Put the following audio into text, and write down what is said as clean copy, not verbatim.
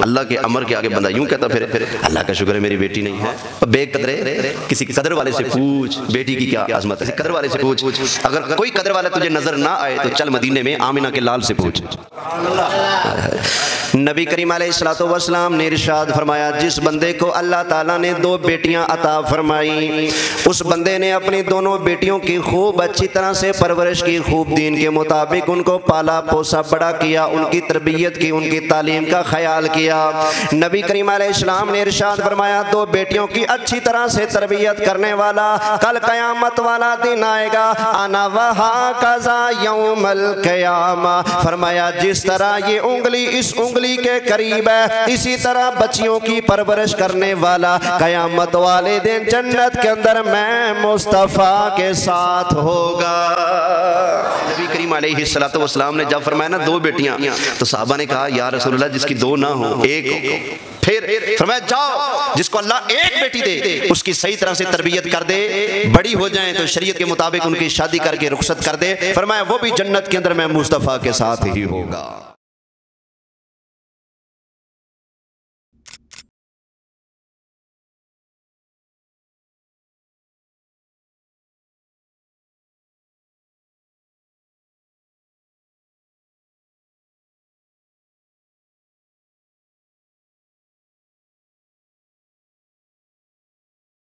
اللہ کے امر کے آگے بندہ یوں کہتا پھر اللہ کا شکر ہے میری بیٹی نہیں ہے. بے قدرے کسی قدر والے سے پوچھ بیٹی کی کیا عظمت ہے, قدر والے سے پوچھ. اگر کوئی قدر والا تجھے نظر نہ آئے تو چل مدینے میں آمنہ کے لال سے پوچھ. نبی کریم علیہ السلام نے ارشاد فرمایا جس بندے کو اللہ تعالیٰ نے 2 بیٹیاں عطا فرمائی, اس بندے نے اپنی دونوں بیٹیوں کی خوب اچھی طرح سے پرورش کی, خوب دین کے مطابق ان کو پالا پوسا بڑا کیا, ان کی تربیت کی, ان کی تعلیم کا خیال کیا. نبی کریم علیہ السلام نے ارشاد فرمایا 2 بیٹیوں کی اچھی طرح سے تربیت کرنے والا کل قیامت والا دن آئے گا. انا وہاکذا یوم القیامہ, فرمایا جس طرح یہ انگلی اس انگلی کے قریب ہے اسی طرح بچیوں کی پرورش کرنے والا قیامت والے دن جنت کے اندر میں مصطفیٰ کے ساتھ ہوگا. نبی کریم علیہ السلام نے جب فرمایا نا 2 بیٹیاں, تو صحابہ نے کہا یا رسول اللہ جس کی 2 نہ ہو 1 ہو. پھر فرمایا جاؤ جس کو اللہ 1 بیٹی دے اس کی صحیح طرح سے تربیت کر دے, بڑی ہو جائیں تو شریعت کے مطابق ان کی شادی کر کے رخصت کر دے. فرمایا وہ بھی جنت کے اندر میں مصطفیٰ کے ساتھ ہی ہوگا.